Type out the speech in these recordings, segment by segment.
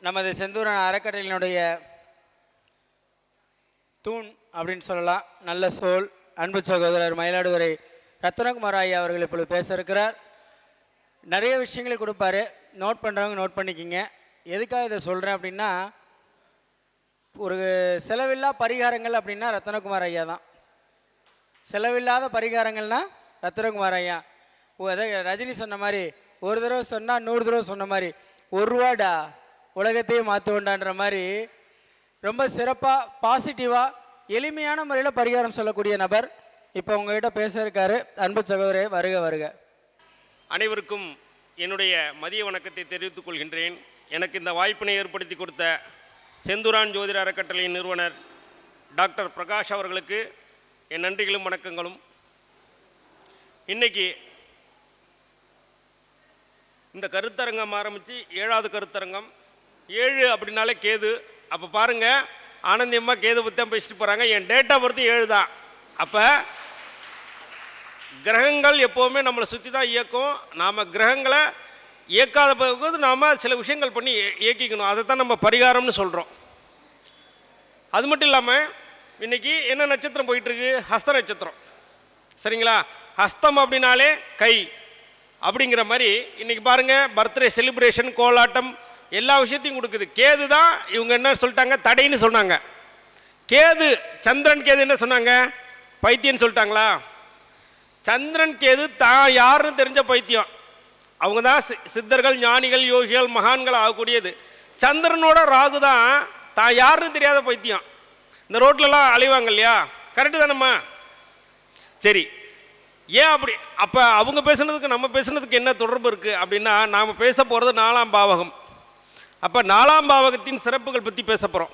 நமது செந்தூரன் அறக்கட்டளையினுடைய தூண் அப்படின்னு சொல்லலாம். நல்ல சோல் அன்பு சகோதரர் மயிலாடுதுறை ரத்னகுமார் ஐயா அவர்கள் இப்பொழுது பேச இருக்கிறார். நிறைய விஷயங்களை கொடுப்பாரு, நோட் பண்ணுறவங்க நோட் பண்ணிக்கிங்க. எதுக்காக இதை சொல்கிறேன் அப்படின்னா, ஒரு செலவில்லா பரிகாரங்கள் அப்படின்னா ரத்னகுமார் ஐயா தான். செலவில்லாத பரிகாரங்கள்னால் ரத்னகுமார் ஐயா. ரஜினி சொன்ன மாதிரி ஒரு தடவை சொன்னால் 100 தடவை சொன்ன மாதிரி, ஒரு ரூபாடா உலகத்தையே மாற்றுவோண்டான்ற மாதிரி ரொம்ப சிறப்பாக பாசிட்டிவாக எளிமையான முறையில் பரிகாரம் சொல்லக்கூடிய நபர் இப்போ உங்கள்கிட்ட பேச இருக்காரு. அன்பு சகோதரே, வருக வருக. அனைவருக்கும் என்னுடைய மதிய வணக்கத்தை தெரிவித்துக் கொள்கின்றேன். எனக்கு இந்த வாய்ப்பினை ஏற்படுத்தி கொடுத்த செந்தூரான் ஜோதிட அறக்கட்டளையின் நிறுவனர் டாக்டர் பிரகாஷ் அவர்களுக்கு என் நன்றிகளும் வணக்கங்களும். இன்றைக்கி இந்த கருத்தரங்கம் ஆரம்பித்து 7வது கருத்தரங்கம். 7 அப்படின்னாலே கேது. அப்போ பாருங்கள், ஆனந்தியமாக கேது பற்றி தான் பேசிட்டு போகிறாங்க. என் டேட் ஆஃப் பர்த் 7 தான். அப்போ கிரகங்கள் எப்போவுமே நம்மளை சுற்றி தான் இயக்கும். நாம் கிரகங்களை இயக்காத போது நாம் சில விஷயங்கள் பண்ணி இயக்கிக்கணும். அதை தான் நம்ம பரிகாரம்னு சொல்கிறோம். அது மட்டும் இல்லாமல் இன்றைக்கி என்ன நட்சத்திரம் போயிட்டுருக்கு? ஹஸ்த நட்சத்திரம். சரிங்களா? ஹஸ்தம் அப்படின்னாலே கை அப்படிங்கிற மாதிரி இன்றைக்கி பாருங்கள், பர்த்டே செலிப்ரேஷன், கோலாட்டம், எல்லா விஷயத்தையும் கொடுக்குது. கேது தான் இவங்க என்ன சொல்லிட்டாங்க? தடைன்னு சொன்னாங்க. கேது, சந்திரன் கேது என்ன சொன்னாங்க? பைத்தியம்னு சொல்லிட்டாங்களா? சந்திரன் கேது தான் யாருன்னு தெரிஞ்ச பைத்தியம். அவங்க தான் சித்தர்கள், ஞானிகள், யோகிகள், மகான்கள் ஆகக்கூடியது. சந்திரனோட ராகு தான் தான் யாருன்னு தெரியாத பைத்தியம். இந்த ரோட்லலாம் அலைவாங்க இல்லையா? கரெக்டு தானம்மா? சரி, ஏன் அப்படி? அப்போ அவங்க பேசுனதுக்கு நம்ம பேசுனதுக்கு என்ன தொடர்பு இருக்குது அப்படின்னா, நாம் பேச போகிறது 4ஆம் பாவகம். அப்போ 4ஆம் பாவகத்தின் சிறப்புகள் பற்றி பேச போகிறோம்.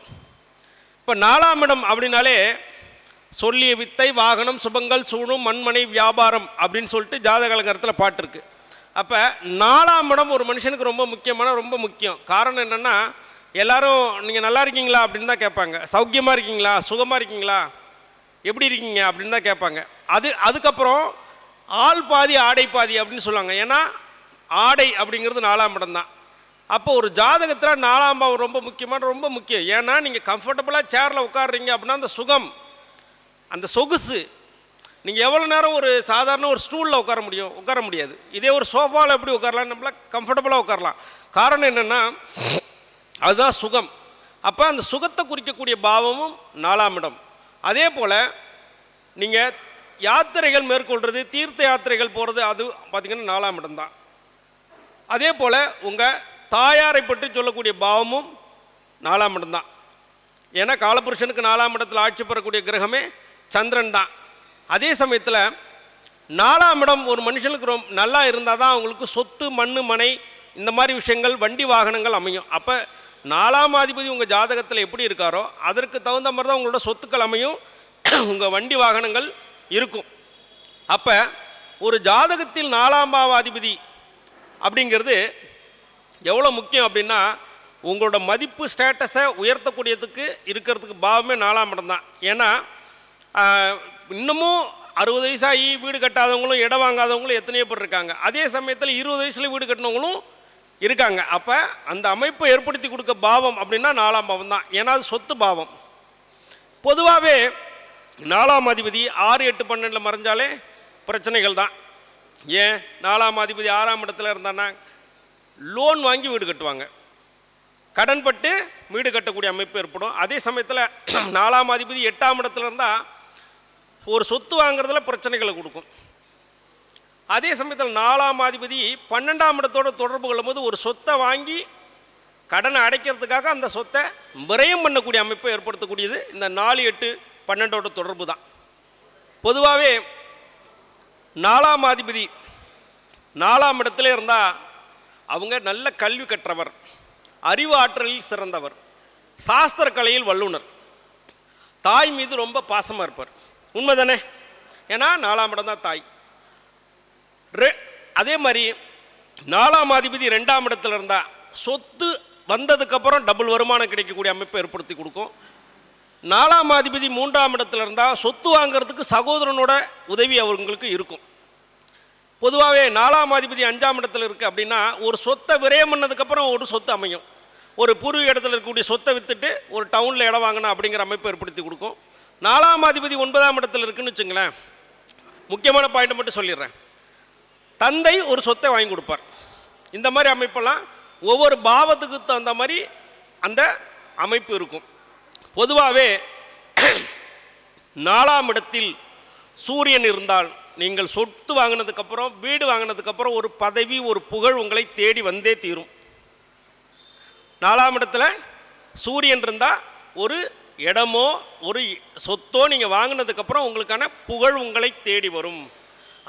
இப்போ 4ஆம் இடம் அப்படின்னாலே சொல்லிய வித்தை, வாகனம், சுபங்கள், சூணும், மண்மனை, வியாபாரம் அப்படின்னு சொல்லிட்டு ஜாதகலங்கரத்தில் பாட்டு இருக்குது. அப்போ 4ஆம் இடம் ஒரு மனுஷனுக்கு ரொம்ப ரொம்ப முக்கியம். காரணம் என்னென்னா, எல்லோரும் நீங்கள் நல்லா இருக்கீங்களா அப்படின்னு தான் கேட்பாங்க. சௌக்கியமாக இருக்கீங்களா, சுகமாக இருக்கீங்களா, எப்படி இருக்கீங்க அப்படின்னு தான் கேட்பாங்க. அதுக்கப்புறம் ஆள் பாதி ஆடை பாதி அப்படின்னு சொல்லுவாங்க. ஏன்னா ஆடை அப்படிங்கிறது 4ஆம் இடம் தான். அப்போ ஒரு ஜாதகத்தில் 4ஆம் பாவம் ரொம்ப முக்கியம். ஏன்னா நீங்கள் கம்ஃபர்டபுளாக சேரில் உட்காடுறீங்க அப்படின்னா அந்த சுகம், அந்த சொகுசு, நீங்கள் எவ்வளோ நேரம் ஒரு சாதாரண ஒரு ஸ்டூலில் உட்கார முடியாது. இதே ஒரு சோஃபாவில் எப்படி உட்காரலாம்? நம்மள கம்ஃபர்டபுளாக உட்காரலாம். காரணம் என்னென்னா அதுதான் சுகம். அப்போ அந்த சுகத்தை குறிக்கக்கூடிய பாவமும் 4ஆம் இடம். அதே போல் நீங்கள் யாத்திரைகள் மேற்கொள்கிறது, தீர்த்த யாத்திரைகள் போகிறது, அது பார்த்திங்கன்னா 4ஆம் இடம் தான். அதே போல் உங்கள் தாயாரை பற்றி சொல்லக்கூடிய பாவமும் 4ஆம் இடம் தான். ஏன்னா காலபுருஷனுக்கு 4ஆம் இடத்தில் ஆட்சி பெறக்கூடிய கிரகமே சந்திரன் தான். அதே சமயத்தில் 4ஆம் இடம் ஒரு மனுஷனுக்கு ரொம்ப நல்லா இருந்தால் தான் அவங்களுக்கு சொத்து, மண், மனை, இந்த மாதிரி விஷயங்கள், வண்டி வாகனங்கள் அமையும். அப்போ 4ஆம் அதிபதி உங்கள் ஜாதகத்தில் எப்படி இருக்காரோ அதற்கு தகுந்த மாதிரி தான் உங்களோட சொத்துக்கள் அமையும், உங்கள் வண்டி வாகனங்கள் இருக்கும். அப்போ ஒரு ஜாதகத்தில் 4ஆம் பாவ அதிபதி அப்படிங்கிறது எவ்வளோ முக்கியம் அப்படின்னா, உங்களோட மதிப்பு ஸ்டேட்டஸை உயர்த்தக்கூடியதுக்கு இருக்கிறதுக்கு பாவமே 4ஆம் இடம் தான். ஏன்னா இன்னமும் 60 வயசாகி வீடு கட்டாதவங்களும் இடம் வாங்காதவங்களும் எத்தனையோ பேர் இருக்காங்க. அதே சமயத்தில் 20 வயசில் வீடு கட்டினவங்களும் இருக்காங்க. அப்போ அந்த அமைப்பை ஏற்படுத்தி கொடுக்க பாவம் அப்படின்னா 4ஆம் பாவம் தான். ஏன்னா அது சொத்து பாவம். பொதுவாகவே 4ஆம் அதிபதி 6, 8, 12 மறைஞ்சாலே பிரச்சனைகள் தான். ஏன்? 4ஆம் அதிபதி 6ஆம் இடத்துல இருந்தான்னா லோன் வாங்கி வீடு கட்டுவாங்க, கடன் பட்டு வீடு கட்டக்கூடிய அமைப்பு ஏற்படும். அதே சமயத்தில் 4ஆம் அதிபதி 8ஆம் இடத்துல இருந்தால் ஒரு சொத்து வாங்குறதுல பிரச்சனைகளை கொடுக்கும். அதே சமயத்தில் 4ஆம் அதிபதி 12ஆம் இடத்தோடு தொடர்பு கொள்ளும் போது ஒரு சொத்தை வாங்கி கடனை அடைக்கிறதுக்காக அந்த சொத்தை விரயம் பண்ணக்கூடிய அமைப்பை ஏற்படுத்தக்கூடியது இந்த 4, 8, 12ஓட தொடர்பு தான். பொதுவாகவே 4ஆம் அதிபதி 4ஆம் இடத்துல இருந்தால் அவங்க நல்ல கல்வி கற்றவர், அறிவு ஆற்றலில் சிறந்தவர், சாஸ்திர கலையில் வல்லுனர், தாய் மீது ரொம்ப பாசமாக இருப்பார். உண்மை தானே? ஏன்னா 4ஆம் இடம் தான் தாய். அதே மாதிரி 4ஆம் அதிபதி 2ஆம் இடத்துல இருந்தால் சொத்து வந்ததுக்கப்புறம் டபுள் வருமானம் கிடைக்கக்கூடிய அமைப்பை ஏற்படுத்தி கொடுக்கும். 4ஆம் அதிபதி 3ஆம் இடத்துல இருந்தால் சொத்து வாங்கிறதுக்கு சகோதரனோட உதவி அவங்களுக்கு இருக்கும். பொதுவாகவே 4ஆம் அதிபதி 5ஆம் இடத்துல இருக்குது அப்படின்னா ஒரு சொத்தை விரயம் பண்ணதுக்கப்புறம் ஒரு சொத்து அமையும். ஒரு பூர்வீக இடத்துல இருக்கக்கூடிய சொத்தை விற்றுட்டு ஒரு டவுனில் இடம் வாங்கணும் அப்படிங்கிற அமைப்பை ஏற்படுத்தி கொடுக்கும். 4ஆம் அதிபதி 9ஆம் இடத்துல இருக்குன்னு வச்சுங்களேன். முக்கியமான பாயிண்ட் மட்டும் சொல்லிடுறேன். தந்தை ஒரு சொத்தை வாங்கி கொடுப்பார். இந்த மாதிரி அமைப்பெல்லாம் ஒவ்வொரு பாவத்துக்கு தகுந்த மாதிரி அந்த அமைப்பு இருக்கும். பொதுவாகவே 4ஆம் இடத்தில் சூரியன் இருந்தால் நீங்கள் சொத்து வாங்கினதுக்கப்புறம், வீடு வாங்கினதுக்கப்புறம் ஒரு பதவி, ஒரு புகழ் உங்களை தேடி வந்தே தீரும். 4ஆம் இடத்துல சூரியன் இருந்தால் ஒரு இடமோ ஒரு சொத்தோ நீங்கள் வாங்கினதுக்கப்புறம் உங்களுக்கான புகழ் உங்களை தேடி வரும்.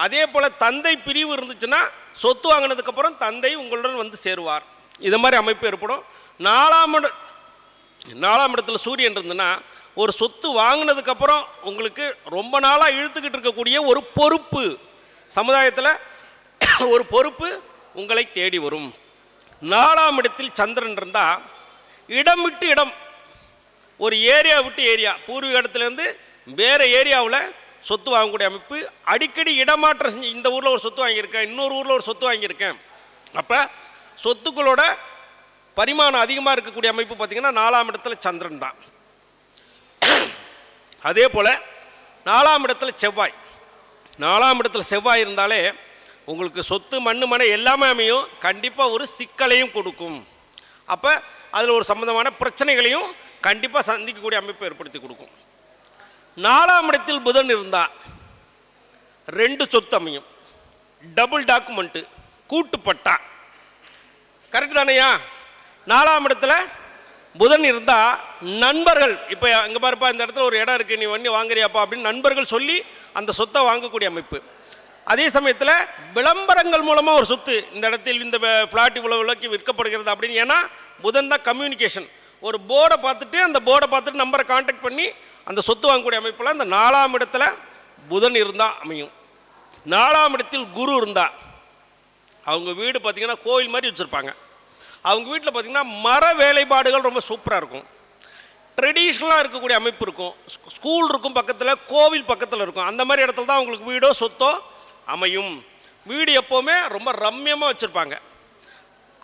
அதே போல் தந்தை பிரிவு இருந்துச்சுன்னா சொத்து வாங்கினதுக்கப்புறம் தந்தை உங்களுடன் வந்து சேருவார். இது மாதிரி அமைப்பு ஏற்படும். 4ஆம் இடத்துல சூரியன் இருந்துன்னா ஒரு சொத்து வாங்கினதுக்கப்புறம் உங்களுக்கு ரொம்ப நாளாக இழுத்துக்கிட்டு இருக்கக்கூடிய ஒரு பொறுப்பு, சமுதாயத்தில் ஒரு பொறுப்பு உங்களை தேடி வரும். 4ஆம் இடத்தில் சந்திரன் இருந்தால் இடம் விட்டு இடம், ஒரு ஏரியா விட்டு ஏரியா, பூர்வீக இடத்துலேருந்து வேறு ஏரியாவில் சொத்து வாங்கக்கூடிய அமைப்பு. அடிக்கடி இடமாற்றம் செஞ்சு இந்த ஊரில் ஒரு சொத்து வாங்கியிருக்கேன், இன்னொரு ஊரில் ஒரு சொத்து வாங்கியிருக்கேன். அப்போ சொத்துக்களோட பரிமாணம் அதிகமாக இருக்கக்கூடிய அமைப்பு பார்த்திங்கன்னா 4ஆம் இடத்துல சந்திரன் தான். அதே போல் 4ஆம் இடத்துல செவ்வாய், 4ஆம் இடத்துல செவ்வாய் இருந்தாலே உங்களுக்கு சொத்து மண்ணு மனை எல்லாமே அமையும். கண்டிப்பாக ஒரு சிக்கலையும் கொடுக்கும். அப்போ அதில் ஒரு சம்பந்தமான பிரச்சனைகளையும் கண்டிப்பாக சந்திக்கக்கூடிய அமைப்பை ஏற்படுத்தி கொடுக்கும். 4ஆம் இடத்தில் புதன் இருந்தால் 2 சொத்து அமையும். டபுள் டாக்குமெண்ட்டு, கூட்டுப்பட்டா. கரெக்டு தானையா? 4ஆம் இடத்துல புதன் இருந்தால் நண்பர்கள், இப்போ இங்கே பாருப்பா இந்த இடத்துல ஒரு இடம் இருக்குது, நீ வண்டி வாங்குறியாப்பா அப்படின்னு நண்பர்கள் சொல்லி அந்த சொத்தை வாங்கக்கூடிய அமைப்பு. அதே சமயத்தில் விளம்பரங்கள் மூலமாக ஒரு சொத்து, இந்த இடத்தில் இந்த ஃப்ளாட் இவ்வளோ விலைக்கு விற்கப்படுகிறது அப்படின்னு. ஏன்னா புதன் தான் கம்யூனிகேஷன். ஒரு போர்டை பார்த்துட்டு அந்த போர்டை பார்த்துட்டு நம்பரை கான்டாக்ட் பண்ணி அந்த சொத்து வாங்கக்கூடிய அமைப்பெல்லாம் இந்த 4ஆம் இடத்துல புதன் இருந்தால் அமையும். 4ஆம் இடத்தில் குரு இருந்தால் அவங்க வீடு பார்த்திங்கன்னா கோயில் மாதிரி வச்சுருப்பாங்க. அவங்க வீட்டில் பார்த்திங்கன்னா மர வேலைப்பாடுகள் ரொம்ப சூப்பராக இருக்கும். ட்ரெடிஷ்னலாக இருக்கக்கூடிய அமைப்பு இருக்கும். ஸ்கூல் இருக்கும் பக்கத்தில், கோவில் பக்கத்தில் இருக்கும். அந்த மாதிரி இடத்துல தான் அவங்களுக்கு வீடோ சொத்தோ அமையும். வீடு எப்போவுமே ரொம்ப ரம்யமாக வச்சுருப்பாங்க.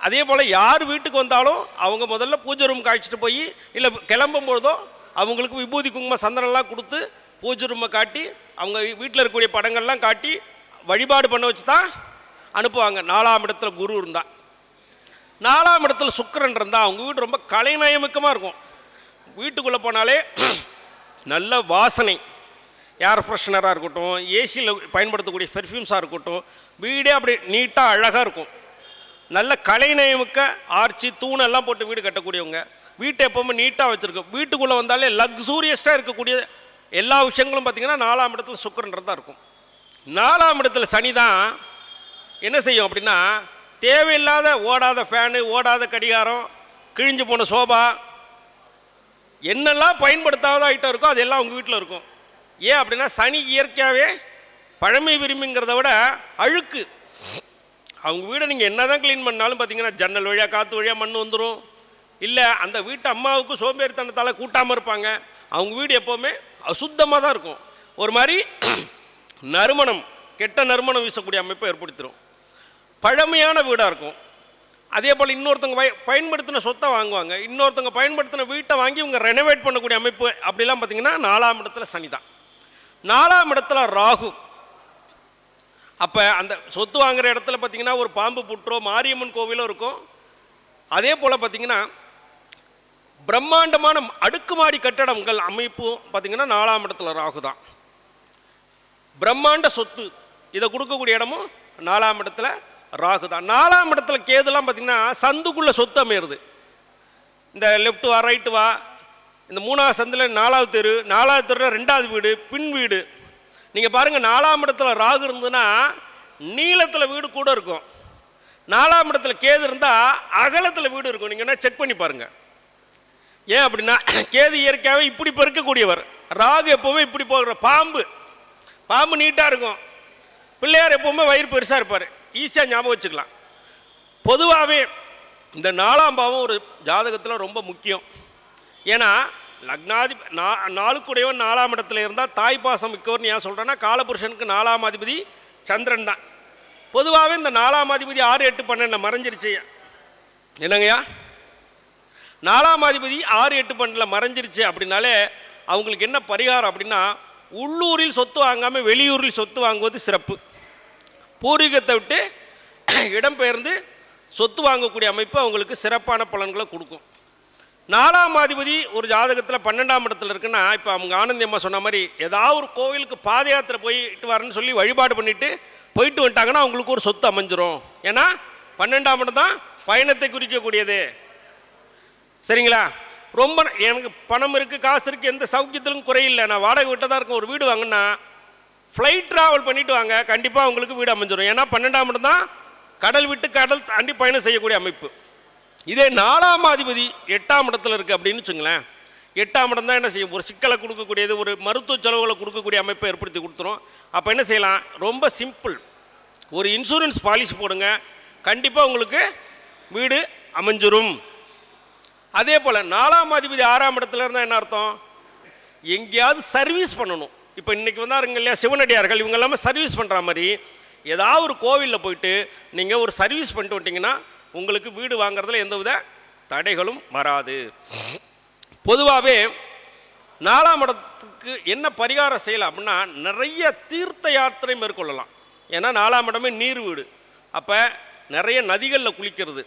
அதே போல் யார் வீட்டுக்கு வந்தாலும் அவங்க முதல்ல பூஜை ரூம் காய்ச்சிட்டு போய், இல்லை கிளம்பும் பொழுதோ அவங்களுக்கு விபூதி குங்குமம் சந்தனம்லாம் கொடுத்து பூஜை ரூமை காட்டி அவங்க வீட்டில் இருக்கக்கூடிய படங்கள்லாம் காட்டி வழிபாடு பண்ண வச்சு தான் அனுப்புவாங்க. 4ஆம் இடத்துல குரு இருந்தால். 4ஆம் இடத்துல சுக்கிரன் இருந்தால் அவங்க வீடு ரொம்ப கலைநயமிக்கமாக இருக்கும். வீட்டுக்குள்ளே போனாலே நல்ல வாசனை, ஏர் ஃப்ரெஷ்னராக இருக்கட்டும், ஏசியில் பயன்படுத்தக்கூடிய பெர்ஃப்யூம்ஸாக இருக்கட்டும், வீடே அப்படி நீட்டாக அழகாக இருக்கும். நல்ல கலைநயமிக்க ஆர்ச்சி தூணெல்லாம் போட்டு வீடு கட்டக்கூடியவங்க, வீட்டை எப்போவுமே நீட்டாக வச்சுருக்கோம். வீட்டுக்குள்ளே வந்தாலே லக்ஸூரியஸாக இருக்கக்கூடிய எல்லா விஷயங்களும் பார்த்திங்கன்னா 4ஆம் இடத்துல சுக்கிரன் தான் இருக்கும். 4ஆம் இடத்துல சனி தான் என்ன செய்யும் அப்படின்னா, தேவையில்லாத ஓடாத ஃபேனு, ஓடாத கடிகாரம், கிழிஞ்சு போன சோபா, என்னெல்லாம் பயன்படுத்தாத ஐட்டம் இருக்கோ அதெல்லாம் உங்கள் வீட்டில் இருக்கும். ஏன் அப்படின்னா சனி இயற்கையாகவே பழமை விரும்பிங்கிறத விட அழுக்கு. அவங்க வீடை நீங்கள் என்ன தான் க்ளீன் பண்ணாலும் பார்த்தீங்கன்னா ஜன்னல் வழியாக காற்று வழியாக மண் வந்துடும். இல்லை அந்த வீட்டு அம்மாவுக்கு சோம்பேறித்தனத்தால் கூட்டாமல் இருப்பாங்க. அவங்க வீடு எப்போவுமே அசுத்தமாக தான் இருக்கும். ஒரு மாதிரி நறுமணம், கெட்ட நறுமணம் வீசக்கூடிய அமைப்பை ஏற்படுத்திடும். பழமையான வீடாக இருக்கும். அதே போல் இன்னொருத்தவங்க பயன்படுத்தின சொத்தை வாங்குவாங்க. இன்னொருத்தவங்க பயன்படுத்தின வீட்டை வாங்கி இவங்க ரெனோவேட் பண்ணக்கூடிய அமைப்பு. அப்படிலாம் பார்த்திங்கன்னா 4ஆம் இடத்துல சனி தான். 4ஆம் இடத்துல ராகு. அப்போ அந்த சொத்து வாங்குகிற இடத்துல பார்த்திங்கன்னா ஒரு பாம்பு புற்றோ மாரியம்மன் கோவிலோ இருக்கும். அதே போல் பார்த்திங்கன்னா பிரம்மாண்டமான அடுக்குமாடி கட்டடங்கள் அமைப்பு பார்த்திங்கன்னா 4ஆம் இடத்துல ராகு தான். பிரம்மாண்ட சொத்து இதை கொடுக்கக்கூடிய இடமும் 4ஆம் இடத்துல ராகு தான். 4ஆம் இடத்துல கேதுலாம் பார்த்திங்கன்னா சந்துக்குள்ளே சொத்து அமையிறது. இந்த லெஃப்ட் வா ரைட்டு வா, இந்த 3ஆவது சந்தில் 4ஆவது தெரு, 4ஆவது தெருவில் 2ஆவது வீடு, பின் வீடு. நீங்கள் பாருங்கள் 4ஆம் இடத்துல ராகு இருந்ததுன்னா நீளத்தில் வீடு கூட இருக்கும். 4ஆம் இடத்துல கேது இருந்தால் அகலத்தில் வீடு இருக்கும். நீங்கள் என்ன செக் பண்ணி பாருங்கள். ஏன் அப்படின்னா கேது இயற்கையாகவே இப்படி பெருக்கக்கூடியவர், ராகு எப்போவுமே இப்படி போகிற பாம்பு. பாம்பு நீட்டாக இருக்கும். பிள்ளையார் எப்போவுமே வயிறு பெருசாக இருப்பார். ஈஸியாக ஞாபகம் வச்சுக்கலாம். பொதுவாகவே இந்த 4ஆம் பாவம் ஒரு ஜாதகத்தில் ரொம்ப முக்கியம். ஏன்னா நாளுக்குடையவன் 4ஆம் இடத்துல இருந்தால் தாய் பாசம் மிக்கவர்னு ஏன் சொல்கிறேன்னா, காலபுருஷனுக்கு 4ஆம் அதிபதி சந்திரன் தான். பொதுவாகவே இந்த 4ஆம் அதிபதி 6, 8, 12 மறைஞ்சிருச்சு. என்னங்கய்யா 4ஆம் அதிபதி 6, 8, 12 மறைஞ்சிருச்சு அப்படின்னாலே அவங்களுக்கு என்ன பரிகாரம் அப்படின்னா, உள்ளூரில் சொத்து வாங்காமல் வெளியூரில் சொத்து வாங்குவது சிறப்பு. பூர்வீகத்தை விட்டு இடம்பெயர்ந்து சொத்து வாங்கக்கூடிய அமைப்பு அவங்களுக்கு சிறப்பான பலன்களை கொடுக்கும். 4ஆம் அதிபதி ஒரு ஜாதகத்தில் 12ஆம் இடத்துல இருக்குன்னா, இப்போ அவங்க ஆனந்தி அம்மா சொன்ன மாதிரி ஏதாவது ஒரு கோவிலுக்கு பாத யாத்திரை போயிட்டு வரேன்னு சொல்லி வழிபாடு பண்ணிட்டு போயிட்டு வந்துட்டாங்கன்னா அவங்களுக்கு ஒரு சொத்து அமைஞ்சிரும். ஏன்னா 12ஆம் இடம் தான் பயணத்தை குறிக்கக்கூடியது. சரிங்களா? ரொம்ப எனக்கு பணம் இருக்குது, காசு இருக்குது, எந்த சௌக்கியத்திலும் குறையில்லை, நான் வாடகை விட்டு தான் இருக்கேன், ஒரு வீடு வாங்கினா ஃப்ளைட் ட்ராவல் பண்ணிவிட்டு வாங்க, கண்டிப்பாக அவங்களுக்கு வீடு அமைஞ்சிடும். ஏன்னா 12ஆம் இடம் தான் கடல் விட்டு கடல் தாண்டி பயணம் செய்யக்கூடிய அமைப்பு. இதே 4ஆம் அதிபதி 8ஆம் இடத்துல இருக்குது அப்படின்னு வச்சுங்களேன், 8ஆம் இடம் தான் என்ன செய்யும், ஒரு சிக்கலை கொடுக்கக்கூடியது, ஒரு மருத்துவ செலவுகளை கொடுக்கக்கூடிய அமைப்பை ஏற்படுத்தி கொடுத்துரும். அப்போ என்ன செய்யலாம், ரொம்ப சிம்பிள், ஒரு இன்சூரன்ஸ் பாலிசி போடுங்க, கண்டிப்பாக உங்களுக்கு வீடு அமைஞ்சிரும். அதே போல் 4ஆம் அதிபதி 6ஆம் இடத்துல இருந்தால் என்ன அர்த்தம், எங்கேயாவது சர்வீஸ் பண்ணணும். இப்போ இன்றைக்கி வந்தாருங்க இல்லையா சிவனடியார்கள், இவங்க எல்லாமே சர்வீஸ் பண்ணுற மாதிரி ஏதாவது ஒரு கோவிலில் போயிட்டு நீங்கள் ஒரு சர்வீஸ் பண்ணிட்டு வந்துட்டிங்கன்னா உங்களுக்கு வீடு வாங்குறதுல எந்தவித தடைகளும் வராது. பொதுவாகவே 4ஆம் இடத்துக்கு என்ன பரிகாரம் செய்யலாம் அப்படின்னா, நிறைய தீர்த்த யாத்திரை மேற்கொள்ளலாம். ஏன்னா 4ஆம் இடமே நீர் வீடு. அப்போ நிறைய நதிகளில் குளிக்கிறது.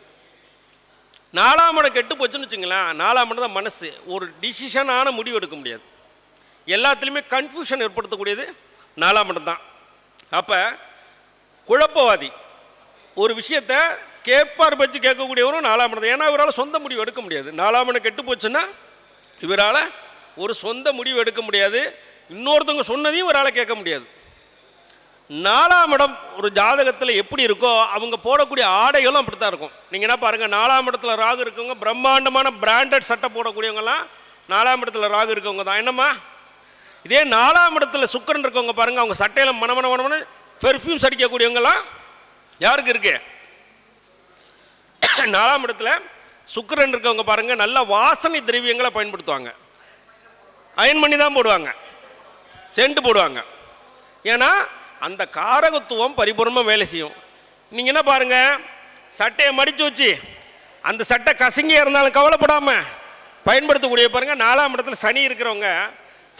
4ஆம் இடம் கெட்டு போச்சுன்னு வச்சுங்களேன், 4ஆம் இடம் தான் மனசு, ஒரு டிசிஷனான முடிவு எடுக்க முடியாது, எல்லாத்துலேயுமே கன்ஃபியூஷன் ஏற்படுத்தக்கூடியது 4ஆம் இடம் தான். அப்போ குழப்பவாதி, ஒரு விஷயத்தை கேட்பார் பற்றி கேட்கக்கூடியவரும் 4ஆம் இடம். ஏன்னா இவரால் சொந்த முடிவு எடுக்க முடியாது. 4ஆம் இடம் கெட்டு போச்சுன்னா இவரால் ஒரு சொந்த முடிவு எடுக்க முடியாது, இன்னொருத்தவங்க சொன்னதையும் இவரால் கேட்க முடியாது. 4ஆம் இடம் ஒரு ஜாதகத்தில் எப்படி இருக்கோ அவங்க போடக்கூடிய ஆடைகளும் அப்படி தான் இருக்கும். நீங்கள் என்ன பாருங்கள், 4ஆம் இடத்துல ராகு இருக்கவங்க பிரம்மாண்டமான பிராண்டட் சட்டை போடக்கூடியவங்கலாம் 4ஆம் இடத்துல ராகு இருக்கவங்க தான். என்னம்மா, இதே 4ஆம் இடத்துல சுக்கிரன் இருக்கவங்க பாருங்கள், அவங்க சட்டையில் மனமன பெர்ஃப்யூம்ஸ் அடிக்கக்கூடியவங்கலாம் யாருக்கு இருக்கு, 4ஆம் இடத்துல சுக்கிரன் இருக்கவங்க பாருங்கள், நல்ல வாசனை திரவியங்களை பயன்படுத்துவாங்க, அயன் பண்ணி தான் போடுவாங்க, சென்ட் போடுவாங்க. ஏன்னா அந்த காரகத்துவம் பரிபூர்ணமாக வேலை செய்யும். நீங்கள் என்ன பாருங்கள், சட்டையை மடித்து வச்சு அந்த சட்டை கசங்கியாக இருந்தாலும் கவலைப்படாமல் பயன்படுத்தக்கூடிய பாருங்கள், 4ஆம் இடத்துல சனி இருக்கிறவங்க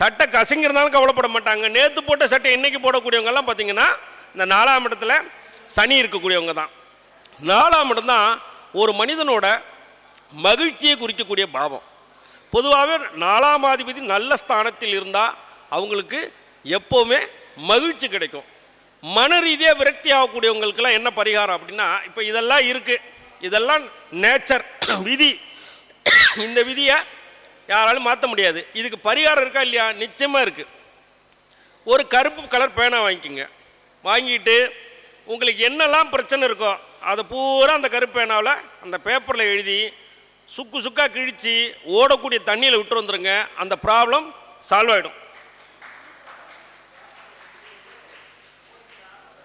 சட்டை கசங்கி இருந்தாலும் கவலைப்பட மாட்டாங்க. நேற்று போட்ட சட்டை இன்றைக்கி போடக்கூடியவங்கெல்லாம் பார்த்தீங்கன்னா இந்த 4ஆம் இடத்துல சனி இருக்கக்கூடியவங்க தான். 4ஆம் இடம் தான் ஒரு மனிதனோட மகிழ்ச்சியை குறிக்கக்கூடிய பாவம். பொதுவாகவே 4ஆம் அதிபதி நல்ல ஸ்தானத்தில் இருந்தால் அவங்களுக்கு எப்போவுமே மகிழ்ச்சி கிடைக்கும். மன ரீதியாக விரக்தி ஆகக்கூடியவங்களுக்கெல்லாம் என்ன பரிகாரம் அப்படின்னா, இப்போ இதெல்லாம் இருக்குது, இதெல்லாம் நேச்சர் விதி, இந்த விதியை யாராலும் மாற்ற முடியாது. இதுக்கு பரிகாரம் இருக்கா இல்லையா, நிச்சயமாக இருக்குது. ஒரு கருப்பு கலர் பேனா வாங்கிக்கோங்க, வாங்கிட்டு உங்களுக்கு என்னெல்லாம் பிரச்சனை இருக்கோ அதை பூரா அந்த கருப்பு பேனாவில் அந்த பேப்பரில் எழுதி சுக்கு சுக்காக கிழித்து ஓடக்கூடிய தண்ணியில் விட்டு வந்துடுங்க, அந்த ப்ராப்ளம் சால்வ் ஆகிடும்.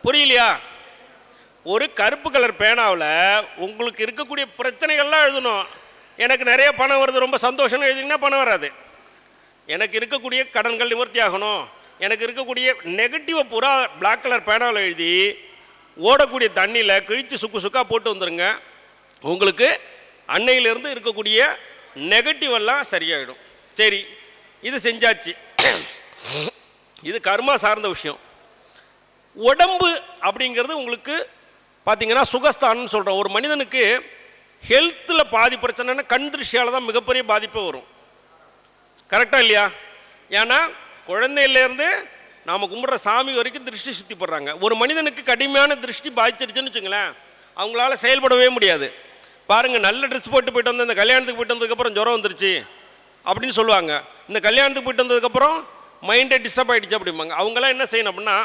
புரியலையா? ஒரு கருப்பு கலர் பேனாவில் உங்களுக்கு இருக்கக்கூடிய பிரச்சனைகள்லாம் எழுதணும். எனக்கு நிறைய பணம் வருது, ரொம்ப சந்தோஷம்னு எழுதிங்கன்னா பணம் வராது. எனக்கு இருக்கக்கூடிய கடன்கள் நிவர்த்தி ஆகணும், எனக்கு இருக்கக்கூடிய நெகட்டிவை பூரா பிளாக் கலர் பேனாவில் எழுதி ஓடக்கூடிய தண்ணியில் கிழித்து சுக்கு சுக்காக போட்டு வந்துடுங்க, உங்களுக்கு அன்னையிலேருந்து இருக்கக்கூடிய நெகட்டிவ் எல்லாம் சரியாயிடும். சரி, இது செஞ்சாச்சு. இது கர்மா சார்ந்த விஷயம். உடம்பு அப்படிங்கிறது உங்களுக்கு பார்த்தீங்கன்னா சுகஸ்தானம்னு சொல்கிறோம். ஒரு மனிதனுக்கு ஹெல்த்தில் பாதி பிரச்சனைனா கண் திருஷ்டியால் தான் மிகப்பெரிய பாதிப்பே வரும். கரெக்டாக இல்லையா? ஏன்னா குழந்தையிலேருந்து நாம் கும்பிட்ற சாமி வரைக்கும் திருஷ்டி சுற்றி போடுறாங்க. ஒரு மனிதனுக்கு கடுமையான திருஷ்டி பாதிச்சிருச்சுன்னு வச்சுங்களேன், அவங்களால செயல்படவே முடியாது. பாருங்கள், நல்ல ட்ரெஸ் போயிட்டு வந்து இந்த கல்யாணத்துக்கு போயிட்டு வந்ததுக்கப்புறம் ஜுரம் வந்துருச்சு அப்படின்னு சொல்லுவாங்க. இந்த கல்யாணத்துக்கு போயிட்டு வந்ததுக்கப்புறம் மைண்டே டிஸ்டர்ப் ஆகிடுச்சு அப்படிம்பாங்க. அவங்களாம் என்ன செய்யணும் அப்படின்னா,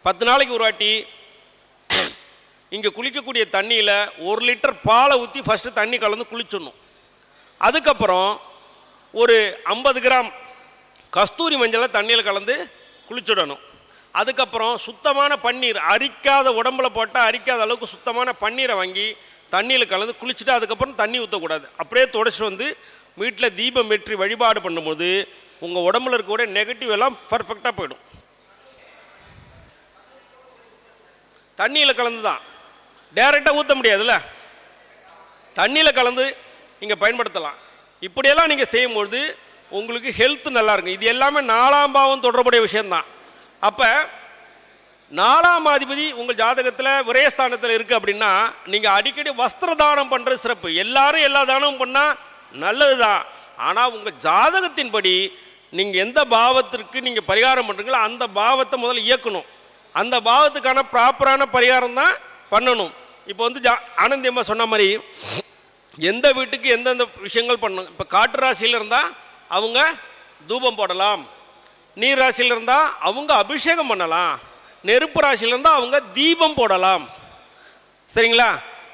10 நாளைக்கு ஒரு வாட்டி இங்கே குளிக்கக்கூடிய தண்ணியில் 1 லிட்டர் பாலை ஊற்றி ஃபஸ்ட்டு தண்ணி கலந்து குளிச்சிடணும். அதுக்கப்புறம் ஒரு 50 கிராம் கஸ்தூரி மஞ்சளை தண்ணியில் கலந்து குளிச்சுடணும். அதுக்கப்புறம் சுத்தமான பன்னீர், அரிக்காத உடம்புல போட்டால் அரிக்காத அளவுக்கு சுத்தமான பன்னீரை வாங்கி தண்ணியில் கலந்து குளிச்சுட்டு அதுக்கப்புறம் தண்ணி ஊற்றக்கூடாது. அப்படியே துடைச்சிட்டு வந்து வீட்டில் தீபம் ஏற்றி வழிபாடு பண்ணும்போது உங்கள் உடம்புல இருக்கக்கூடிய நெகட்டிவ் எல்லாம் பர்ஃபெக்டாக போயிடும். தண்ணியில் கலந்து தான் டைரெக்டாக ஊற்ற முடியாதுல்ல, தண்ணியில் கலந்து நீங்கள் பயன்படுத்தலாம். இப்படியெல்லாம் நீங்கள் செய்யும்பொழுது உங்களுக்கு ஹெல்த் நல்லா இருக்கும். இது எல்லாமே 4ஆம் பாவம் தொடர்புடைய விஷயம்தான். அப்போ 4ஆம் அதிபதி உங்கள் ஜாதகத்தில் விரயஸ்தானத்தில் இருக்குது அப்படின்னா நீங்கள் அடிக்கடி வஸ்திர தானம் பண்ணுறது சிறப்பு. எல்லாரும் எல்லா தானமும் பண்ணால் நல்லது தான். ஆனால் உங்கள் ஜாதகத்தின்படி நீங்கள் எந்த பாவத்திற்கு நீங்கள் பரிகாரம் பண்ணுறீங்களோ அந்த பாவத்தை முதல்ல இயக்கணும். அந்த பாவத்துக்கான ப்ராப்பரான பரிகாரம் தான் பண்ணணும். இப்போ வந்து ஆனந்தியம்மா சொன்ன மாதிரி எந்த வீட்டுக்கு எந்தெந்த விஷயங்கள் பண்ணணும். இப்போ காட்டு ராசியில் இருந்தால் அவங்க தூபம் போடலாம், நீர் ராசியில் இருந்தால் அவங்க அபிஷேகம் பண்ணலாம், நெருப்பு ராசியில் இருந்தால் அவங்க தீபம் போடலாம். சரிங்களா?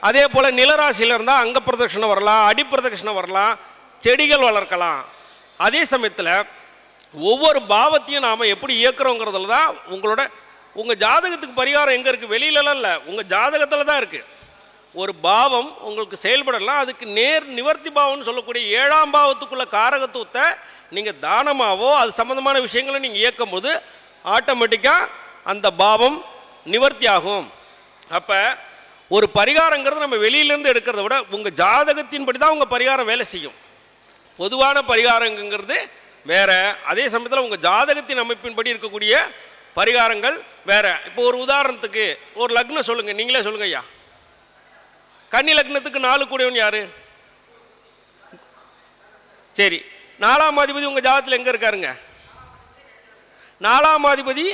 அதே போல் நிலராசியில் இருந்தால் அங்க பிரதட்சணை வரலாம், அடி பிரதட்சணை வரலாம், செடிகள் வளர்க்கலாம். அதே சமயத்தில் ஒவ்வொரு பாவத்தையும் நாம் எப்படி இயக்குறோங்கிறதுல தான் உங்கள் ஜாதகத்துக்கு பரிகாரம் எங்கே இருக்குது, வெளியிலலாம் இல்லை, உங்கள் ஜாதகத்தில் தான் இருக்குது. ஒரு பாவம் உங்களுக்கு செயல்படலாம், அதுக்கு நேர் நிவர்த்தி பாவம்னு சொல்லக்கூடிய 7ஆம் பாவத்துக்குள்ள காரகத்துவத்தை நீங்கள் தானமாகவோ அது சம்மந்தமான விஷயங்களை நீங்கள் இயக்கும் போது ஆட்டோமேட்டிக்காக அந்த பாவம் நிவர்த்தி ஆகும். அப்போ ஒரு பரிகாரங்கிறது நம்ம வெளியிலேருந்து எடுக்கிறத விட உங்கள் ஜாதகத்தின்படி தான் உங்கள் பரிகாரம் வேலை செய்யும். பொதுவான பரிகாரங்கிறது வேற, அதே சமயத்தில் உங்கள் ஜாதகத்தின் அமைப்பின்படி இருக்கக்கூடிய பரிகாரங்கள் வேற. இப்போ ஒரு உதாரணத்துக்கு ஒரு லக்னம் சொல்லுங்கள், நீங்களே சொல்லுங்க ஐயா. கன்னி லக்னத்துக்கு 4 கூடியவன் யாரு? சரி, 4ஆம் அதிபதி உங்கள் ஜாதகத்தில் எங்கே இருக்காருங்க? 4ஆம் அதிபதி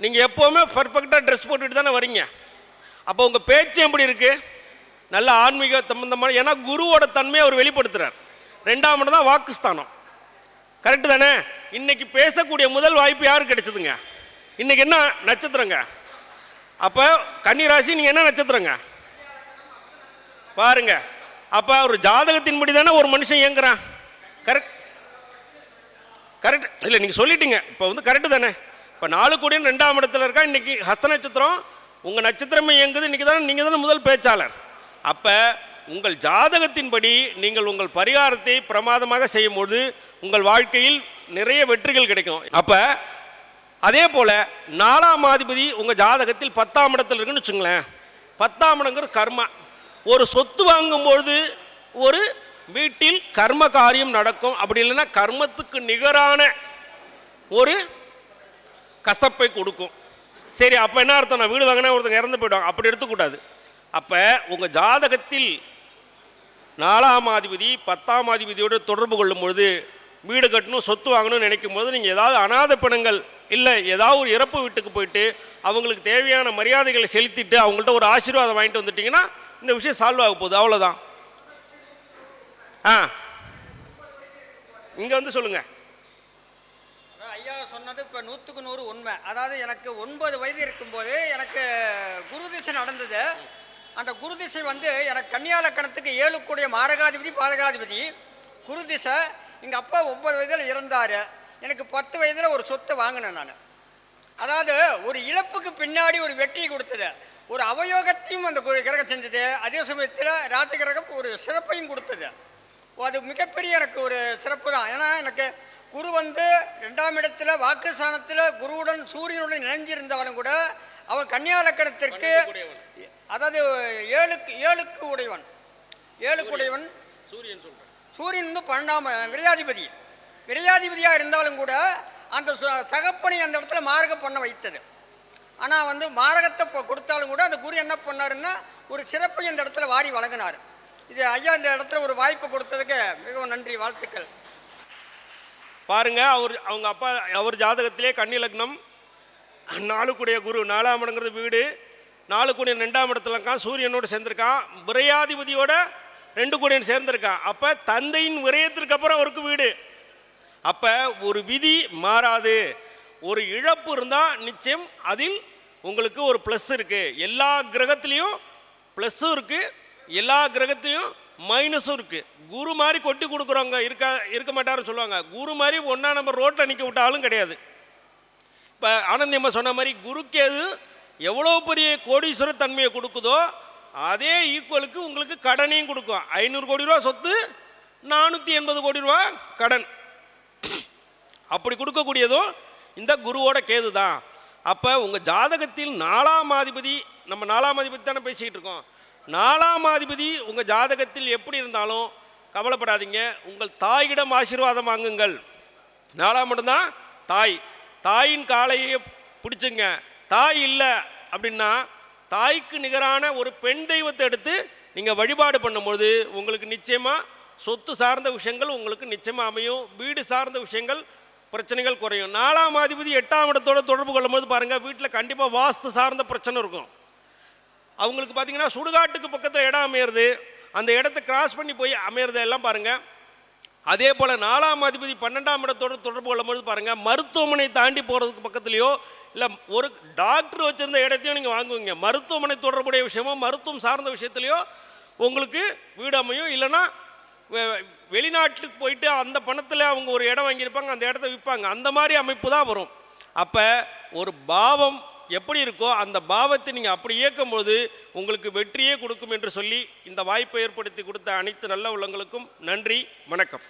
நீங்கள் எப்போவுமே பர்ஃபெக்டாக ட்ரெஸ் போட்டுட்டு தானே வரீங்க. அப்போ உங்கள் பேச்சு எப்படி இருக்கு? நல்ல ஆன்மீக சம்பந்தமான, ஏன்னா குருவோட தன்மையை அவர் வெளிப்படுத்துறார். 2ஆம் இடம் தான் வாக்குஸ்தானம். கரெக்டு தானே? இன்னைக்கு பேசக்கூடிய முதல் வாய்ப்பு யாருக்கு கிடைச்சதுங்க? இன்னைக்கு என்ன நட்சத்திரங்க? அப்போ கன்னிராசி, நீங்கள் என்ன நட்சத்திரங்க பாருங்க. அப்போ ஒரு ஜாதகத்தின்படி தானே ஒரு மனுஷன் இயங்குறான். கரெக்ட் கரெக்ட் இல்லை, நீங்கள் சொல்லிட்டீங்க. இப்போ வந்து கரெக்டு தானே? இப்போ 4 கோடியும் 2ஆம் இடத்துல இருக்கா. இன்னைக்கு ஹஸ்த நட்சத்திரம் உங்கள் நட்சத்திரமே இயங்குது. இன்னைக்கு தானே நீங்கள் தானே முதல் பேச்சாளர். அப்போ உங்கள் ஜாதகத்தின்படி நீங்கள் உங்கள் பரிகாரத்தை பிரமாதமாக செய்யும்போது உங்கள் வாழ்க்கையில் நிறைய வெற்றிகள் கிடைக்கும். அப்போ அதே போல் 4ஆம் அதிபதி உங்கள் ஜாதகத்தில் 10ஆம் இடத்துல இருக்குன்னு வச்சுங்களேன். 10ஆம் இடங்கிறது கர்மா. ஒரு சொத்து வாங்கும்பொழுது ஒரு வீட்டில் கர்ம காரியம் நடக்கும். அப்படி இல்லைன்னா கர்மத்துக்கு நிகரான ஒரு கசப்பை கொடுக்கும். சரி, அப்போ என்ன அர்த்தம்? நான் வீடு வாங்கினா ஒருத்தங்க இறந்து போயிடுவாங்க, அப்படி எடுத்துக்கூடாது. அப்போ உங்கள் ஜாதகத்தில் 4ஆம் அதிபதி 10ஆம் அதிபதியோடு தொடர்பு கொள்ளும் பொழுது வீடு கட்டணும், சொத்து வாங்கணும்னு நினைக்கும் போது நீங்கள் ஏதாவது அநாத பிணங்கள் இல்லை ஏதாவது ஒரு இறப்பு வீட்டுக்கு போயிட்டு அவங்களுக்கு தேவையான மரியாதைகளை செலுத்திட்டு அவங்கள்ட்ட ஒரு ஆசீர்வாதம் வாங்கிட்டு வந்துட்டீங்கன்னா இந்த விஷயம் சால்வ் ஆக போகுது. அவ்வளோதான். இங்கே வந்து சொல்லுங்கள். ஐயா சொன்னது இப்போ 100க்கு 100 உண்மை. அதாவது எனக்கு 9 வயது இருக்கும்போது எனக்கு குரு திசை நடந்தது. அந்த குரு திசை வந்து எனக்கு கன்னியா லக்கணத்துக்கு 7 கூடிய மாரகாதிபதி பாதகாதிபதி குரு திசை. எங்கள் அப்பா 9 வயதில் இறந்தார். எனக்கு 10 வயதில் ஒரு சொத்தை வாங்கினேன் நான். அதாவது ஒரு இழப்புக்கு பின்னாடி ஒரு வெற்றியை கொடுத்தது, ஒரு அவயோகத்தையும் அந்த கிரகம் செஞ்சது. அதே சமயத்தில் ராஜகிரகம் ஒரு சிறப்பையும் கொடுத்தது. அது மிகப்பெரிய எனக்கு ஒரு சிறப்பு தான். ஏன்னா எனக்கு குரு வந்து 2ஆம் இடத்துல வாக்குஸ்தானத்தில் குருவுடன் சூரியனுடன் இணைஞ்சிருந்தாலும் கூட அவன் கன்னியா லக்கணத்திற்கு, அதாவது 7க்கு உடையவன், 7க்கு உடையவன் சூரியன் வந்து 12ஆம் விரையாதிபதியாக இருந்தாலும் கூட அந்த தகப்பனை அந்த இடத்துல மாரகம் பண்ண வைத்தது. ஆனால் வந்து மாரகத்தை கொடுத்தாலும் கூட அந்த குரு என்ன பண்ணாருன்னா ஒரு சிறப்பை அந்த இடத்துல வாரி வழங்கினார். இது ஐயா இந்த இடத்துல ஒரு வாய்ப்பு கொடுத்ததுக்கு மிகவும் நன்றி, வாழ்த்துக்கள். பாருங்க, அவங்க அப்பா அவர் ஜாதகத்திலே கன்னி லக்னம், 4 கூடிய குரு, 4ஆம் இடங்கிறது வீடு, 4 கூடிய 2ஆம் இடத்துல இருக்கான், சூரியனோடு சேர்ந்திருக்கான், விரையாதிபதியோட 2 கூடியன் சேர்ந்திருக்கான். அப்போ தந்தையின் விரயத்திற்கு அப்புறம் அவருக்கு வீடு. அப்போ ஒரு விதி மாறாது. ஒரு இழப்பு இருந்தால் நிச்சயம் அதில் உங்களுக்கு ஒரு ப்ளஸ் இருக்குது. எல்லா கிரகத்துலேயும் ப்ளஸ்ஸும் இருக்குது, எல்லா கிரகத்துலேயும் மைனஸும் இருக்குது. குரு மாதிரி கொட்டி கொடுக்குறவங்க இருக்க மாட்டாருன்னு சொல்லுவாங்க. குரு மாதிரி ஒன்றா நம்ம ரோட்டில் நிற்க விட்டாலும் கிடையாது. இப்போ ஆனந்தியம்மா சொன்ன மாதிரி குருக்கேது எவ்வளோ பெரிய கோடீஸ்வர தன்மையை கொடுக்குதோ அதே ஈக்குவலுக்கு உங்களுக்கு கடனையும் கொடுக்கும். 500 கோடி ரூபா சொத்து, 480 கோடி ரூபா கடன். அப்படி கொடுக்கக்கூடியதும் இந்த குருவோட கேது தான். அப்போ உங்கள் ஜாதகத்தில் 4ஆம் அதிபதி, நம்ம 4ஆம் அதிபதி தானே பேசிக்கிட்டு இருக்கோம், 4ஆம் அதிபதி உங்கள் ஜாதகத்தில் எப்படி இருந்தாலும் கவலைப்படாதீங்க. உங்கள் தாயிடம் ஆசீர்வாதம் வாங்குங்கள். 4ஆம் இடம் தான் தாய். தாயின் காலையே பிடிச்சுங்க. தாய் இல்லை அப்படின்னா தாய்க்கு நிகரான ஒரு பெண் தெய்வத்தை எடுத்து நீங்கள் வழிபாடு பண்ணும்போது உங்களுக்கு நிச்சயமாக சொத்து சார்ந்த விஷயங்கள் உங்களுக்கு நிச்சயமாக அமையும். வீடு சார்ந்த விஷயங்கள் பிரச்சனைகள் குறையும். 4ஆம் அதிபதி 8ஆம் இடத்தோட தொடர்பு கொள்ளும்போது பாருங்கள், வீட்டில் கண்டிப்பாக வாஸ்து சார்ந்த பிரச்சனை இருக்கும். அவங்களுக்கு பார்த்தீங்கன்னா சுடுகாட்டுக்கு பக்கத்தில் இடம் அமையிறது, அந்த இடத்த கிராஸ் பண்ணி போய் அமையிறது எல்லாம் பாருங்கள். அதே போல் 4ஆம் அதிபதி 12ஆம் இடத்தோடு தொடர்பு கொள்ளும்போது பாருங்கள், மருத்துவமனை தாண்டி போகிறதுக்கு பக்கத்துலையோ இல்லை ஒரு டாக்டர் வச்சுருந்த இடத்தையும் நீங்கள் வாங்குவீங்க. மருத்துவமனை தொடர்புடைய விஷயமோ மருத்துவம் சார்ந்த விஷயத்துலையோ உங்களுக்கு வீடு அமையும். இல்லைன்னா வெளிநாட்டுக்கு போயிட்டு அந்த பணத்தில் அவங்க ஒரு இடம் வாங்கியிருப்பாங்க, அந்த இடத்த விற்பாங்க. அந்த மாதிரி அமைப்பு தான் வரும். அப்போ ஒரு பாவம் எப்படி இருக்கோ அந்த பாவத்தை நீங்கள் அப்படி இயக்கும்போது உங்களுக்கு வெற்றியே கொடுக்கும் என்று சொல்லி இந்த வாய்ப்பை ஏற்படுத்தி கொடுத்த அனைத்து நல்ல உள்ளங்களுக்கும் நன்றி, வணக்கம்.